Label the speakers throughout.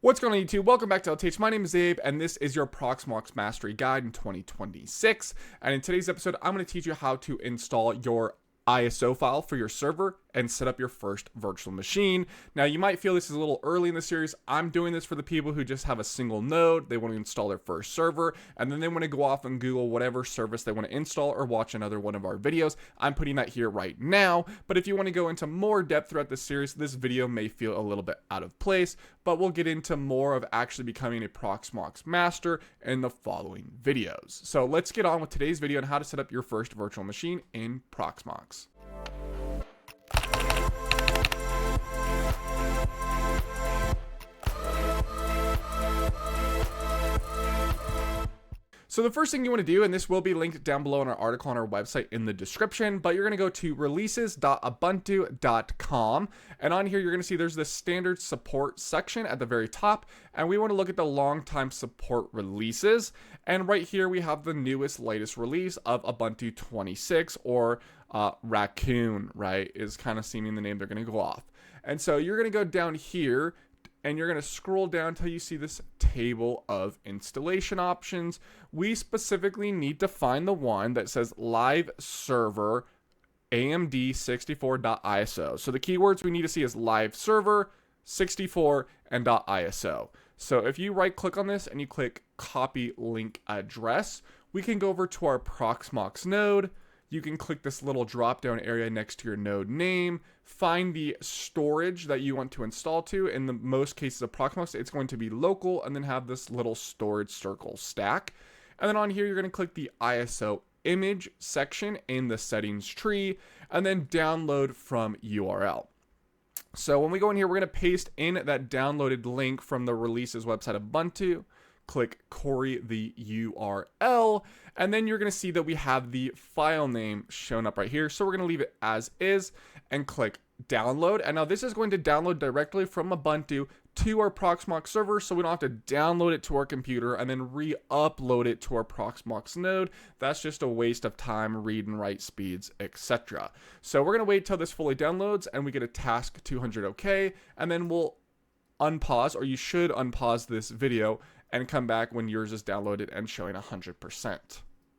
Speaker 1: What's going on YouTube? Welcome back to LTH. My name is Abe, and this is your Proxmox Mastery Guide in 2026. And in today's episode, I'm going to teach you how to install your ISO file for your server and set up your first virtual machine. Now, you might feel this is a little early in the series. I'm doing this for the people who just have a single node. They want to install their first server, and then they want to go off and Google whatever service they want to install or watch another one of our videos. I'm putting that here right now, but if you want to go into more depth throughout this series, this video may feel a little bit out of place, but we'll get into more of actually becoming a Proxmox master in the following videos. So let's get on with today's video on how to set up your first virtual machine in Proxmox. So the first thing you want to do, and this will be linked down below in our article on our website in the description, but you're going to go to releases.ubuntu.com, and on here you're going to see there's this standard support section at the very top, and we want to look at the long-time support releases, and right here we have the latest release of Ubuntu 26, or Raccoon, right, is kind of seeming the name they're going to go off. And so you're going to go down here, and you're going to scroll down until you see this table of installation options. We specifically need to find the one that says live server amd64.iso. So the keywords we need to see is live server 64 and .iso. So if you right click on this and you click copy link address, we can go over to our Proxmox node. You can click this little drop down area next to your node name, find the storage that you want to install to. In the most cases of Proxmox, it's going to be local, and then have this little storage circle stack. And then on here, you're going to click the ISO image section in the settings tree, and then download from URL. So when we go in here, we're going to paste in that downloaded link from the releases website Ubuntu. Click query the URL, and then you're going to see that we have the file name shown up right here. So we're going to leave it as is and click download. And now this is going to download directly from Ubuntu to our Proxmox server, so we don't have to download it to our computer and then re-upload it to our Proxmox node. That's just a waste of time, read and write speeds, etc. So we're going to wait till this fully downloads and we get a task 200 OK, and then we'll unpause, or you should unpause this video and come back when yours is downloaded and showing 100%.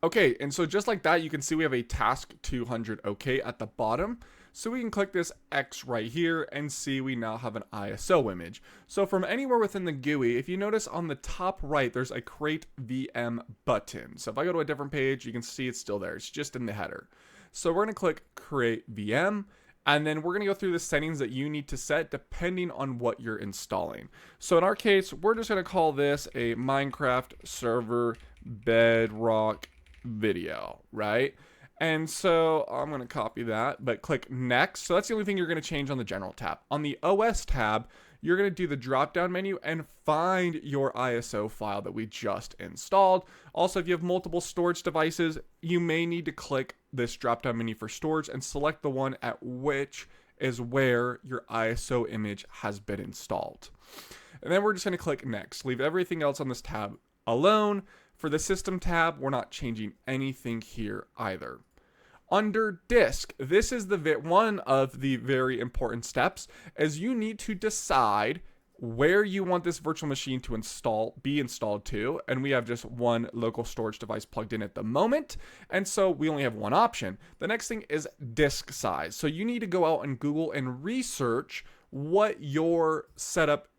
Speaker 1: Okay, and so just like that, you can see we have a task 200 OK at the bottom. So we can click this X right here and see we now have an ISO image. So from anywhere within the GUI, if you notice on the top right, there's a create VM button. So if I go to a different page, you can see it's still there. It's just in the header. So we're gonna click create VM. And then we're going to go through the settings that you need to set depending on what you're installing. So in our case, we're just going to call this a Minecraft server bedrock video, right? And so I'm going to copy that, but click next. So that's the only thing you're going to change on the general tab. On the OS tab, you're going to do the drop down menu and find your ISO file that we just installed. Also, if you have multiple storage devices, you may need to click this drop down menu for storage and select the one at which is where your ISO image has been installed. And then we're just going to click next. Leave everything else on this tab alone. For the system tab, we're not changing anything here either. Under disk, this is one of the very important steps, as you need to decide where you want this virtual machine to be installed to, and we have just one local storage device plugged in at the moment, and so we only have one option. The next thing is disk size. So you need to go out and Google and research what your setup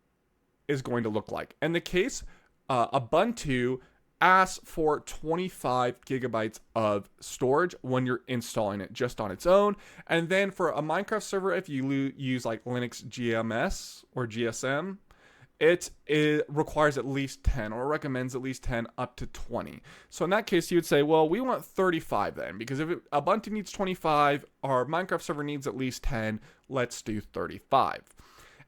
Speaker 1: is going to look like. In the case, Ubuntu asks for 25 gigabytes of storage when you're installing it just on its own. And then for a Minecraft server, if you use like Linux GMS or GSM, it requires at least 10, or recommends at least 10 up to 20. So in that case, you would say, well, we want 35 then, because if Ubuntu needs 25, our Minecraft server needs at least 10, let's do 35.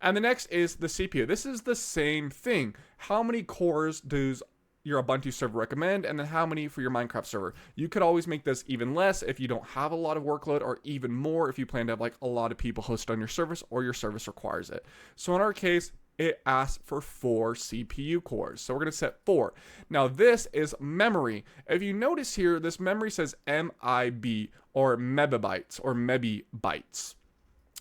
Speaker 1: And the next is the CPU. This is the same thing. How many cores does your Ubuntu server recommend, and then how many for your Minecraft server? You could always make this even less if you don't have a lot of workload, or even more if you plan to have like a lot of people hosted on your service or your service requires it. So in our case, it asks for 4 CPU cores. So we're going to set 4. Now this is memory. If you notice here, this memory says MIB, or megabytes, or megabytes.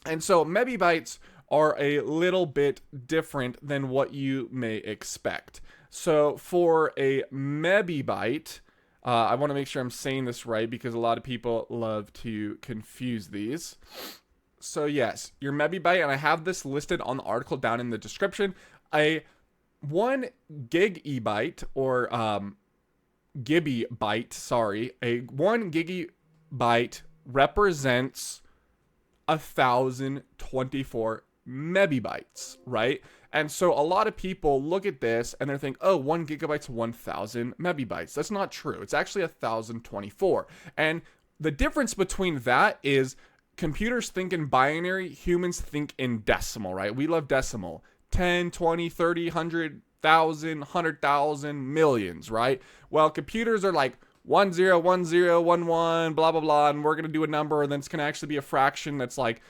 Speaker 1: And so megabytes are a little bit different than what you may expect. So for a mebibyte, I want to make sure I'm saying this right because a lot of people love to confuse these. So yes, your mebibyte, and I have this listed on the article down in the description. A 1 gigabyte or gigabyte, sorry, a 1 gigabyte represents 1,024 mebibytes, right? And so a lot of people look at this and they're thinking, oh, 1 gigabyte's 1,000 mebibytes. That's not true. It's actually 1,024. And the difference between that is computers think in binary, humans think in decimal, right? We love decimal. 10, 20, 30, 100,000, 100,000, millions, right? Well, computers are like 10, 10, 11, blah, blah, blah, and we're going to do a number, and then it's going to actually be a fraction that's like,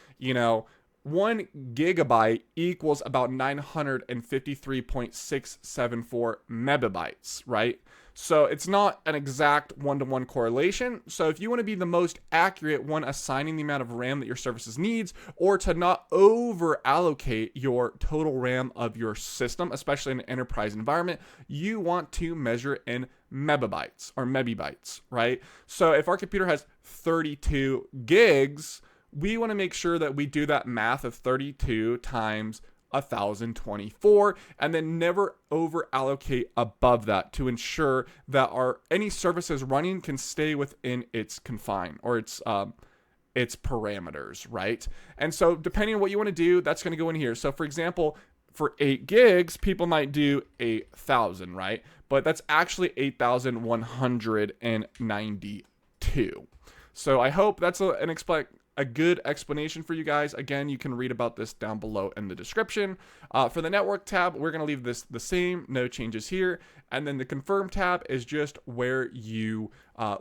Speaker 1: 1 gigabyte equals about 953.674 megabytes, right? So it's not an exact one-to-one correlation. So if you want to be the most accurate when assigning the amount of RAM that your services needs, or to not over allocate your total RAM of your system, especially in an enterprise environment, you want to measure in mebibytes, right? So if our computer has 32 gigs, we want to make sure that we do that math of 32 times 1,024 and then never over allocate above that to ensure that any services running can stay within its confine or its parameters, right? And so depending on what you want to do, that's going to go in here. So for example, for 8 gigs, people might do 8,000, right? But that's actually 8,192. So I hope that's a good explanation for you guys. Again, you can read about this down below in the description. For the network tab, we're going to leave this the same, no changes here. And then the confirm tab is just where you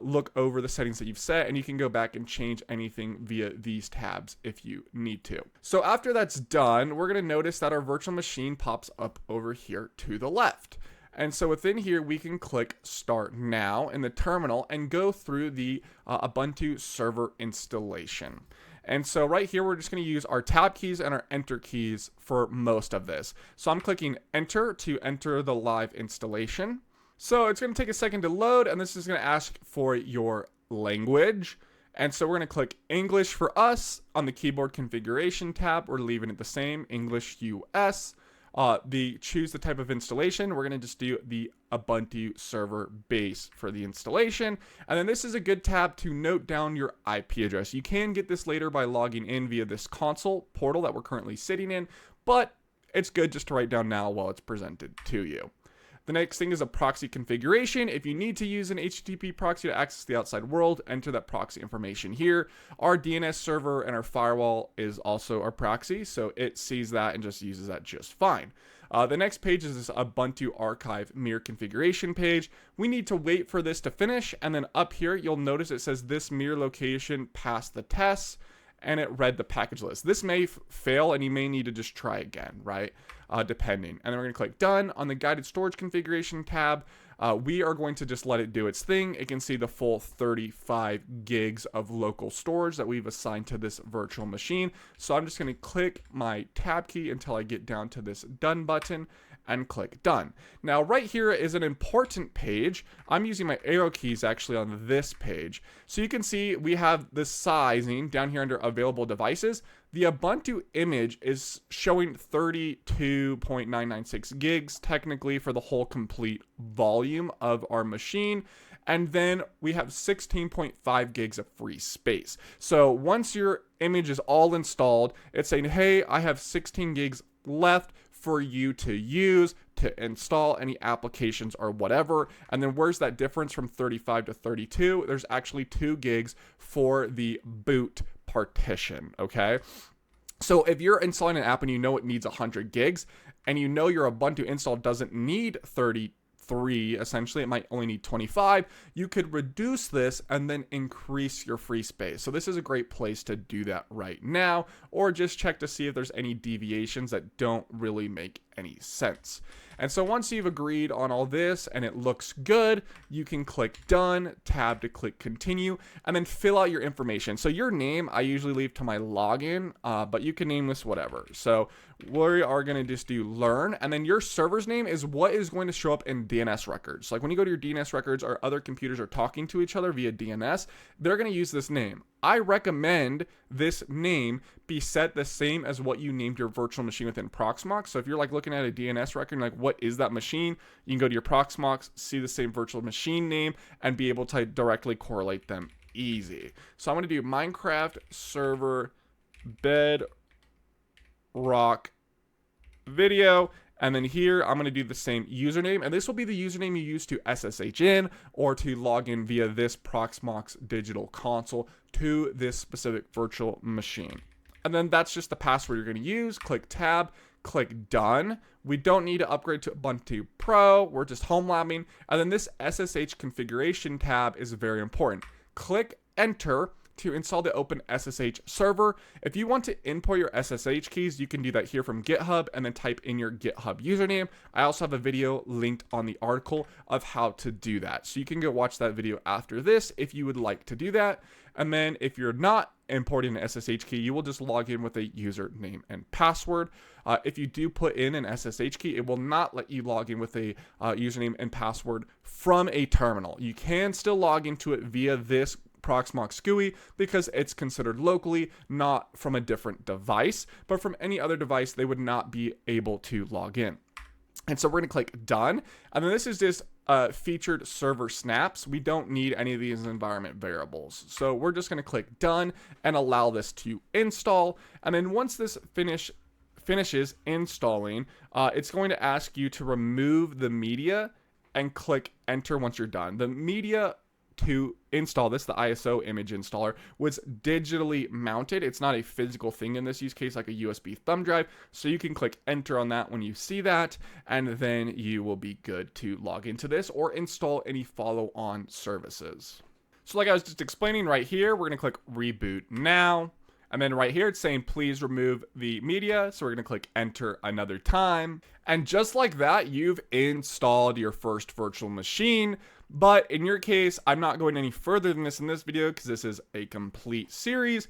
Speaker 1: look over the settings that you've set, and you can go back and change anything via these tabs if you need to. So after that's done, we're going to notice that our virtual machine pops up over here to the left. And so within here, we can click Start Now in the terminal and go through the Ubuntu server installation. And so right here, we're just going to use our Tab keys and our Enter keys for most of this. So I'm clicking Enter to enter the live installation. So it's going to take a second to load, and this is going to ask for your language. And so we're going to click English for us on the keyboard configuration tab. We're leaving it the same, English US. Choose the type of installation. We're going to just do the Ubuntu server base for the installation. And then this is a good tab to note down your IP address. You can get this later by logging in via this console portal that we're currently sitting in, but it's good just to write down now while it's presented to you. The next thing is a proxy configuration. If you need to use an HTTP proxy to access the outside world, enter that proxy information here. Our DNS server and our firewall is also our proxy, so it sees that and just uses that just fine. The next page is this Ubuntu archive mirror configuration page. We need to wait for this to finish, and then up here you'll notice it says this mirror location passed the tests, and it read the package list. This may fail, and you may need to just try again, right? Depending. And then we're going to click Done. On the guided storage configuration tab, we are going to just let it do its thing. It can see the full 35 gigs of local storage that we've assigned to this virtual machine. So I'm just going to click my Tab key until I get down to this Done button and click Done. Now right here is an important page. I'm using my arrow keys actually on this page. So you can see we have the sizing down here under available devices. The Ubuntu image is showing 32.996 gigs technically for the whole complete volume of our machine. And then we have 16.5 gigs of free space. So once your image is all installed, it's saying, hey, I have 16 gigs left for you to use to install any applications or whatever. And then where's that difference from 35 to 32? There's actually 2 gigs for the boot partition, okay? So if you're installing an app and you know it needs 100 gigs and you know your Ubuntu install doesn't need 33, essentially, it might only need 25, you could reduce this and then increase your free space. So this is a great place to do that right now, or just check to see if there's any deviations that don't really make any sense. And so once you've agreed on all this and it looks good, you can click done, tab to click continue, and then fill out your information. So your name, I usually leave to my login, but you can name this whatever. So we are going to just do learn, and then your server's name is what is going to show up in DNS records. Like when you go to your DNS records or other computers are talking to each other via DNS, they're going to use this name. I recommend this name be set the same as what you named your virtual machine within Proxmox. So if you're like looking at a DNS record and like, what is that machine? You can go to your Proxmox, see the same virtual machine name, and be able to directly correlate them easy. So I'm going to do Minecraft server bedrock video. And then here, I'm going to do the same username. And this will be the username you use to SSH in or to log in via this Proxmox digital console to this specific virtual machine. And then that's just the password you're going to use. Click tab, click done. We don't need to upgrade to Ubuntu Pro. We're just HomeLabbing. And then this SSH configuration tab is very important. Click enter to install the Open SSH server. If you want to import your SSH keys, you can do that here from GitHub and then type in your GitHub username. I also have a video linked on the article of how to do that. So you can go watch that video after this if you would like to do that. And then if you're not importing an SSH key, you will just log in with a username and password. If you do put in an SSH key, it will not let you log in with a username and password from a terminal. You can still log into it via this Proxmox GUI because it's considered locally, not from a different device, but from any other device, they would not be able to log in. And so we're going to click done. And then this is just featured server snaps. We don't need any of these environment variables. So we're just going to click done and allow this to install. And then once this finishes installing, it's going to ask you to remove the media and click enter once you're done. The media to install this, the ISO image installer, was digitally mounted. It's not a physical thing in this use case like a USB thumb drive. So you can click enter on that when you see that, and then you will be good to log into this or install any follow-on services. So like I was just explaining right here, we're going to click reboot now. And then right here, it's saying, please remove the media. So we're going to click enter another time. And just like that, you've installed your first virtual machine. But in your case, I'm not going any further than this in this video because this is a complete series.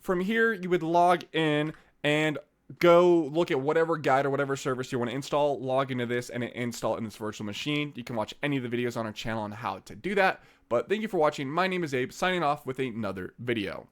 Speaker 1: From here, you would log in and go look at whatever guide or whatever service you want to install, log into this, and install it in this virtual machine. You can watch any of the videos on our channel on how to do that. But thank you for watching. My name is Abe, signing off with another video.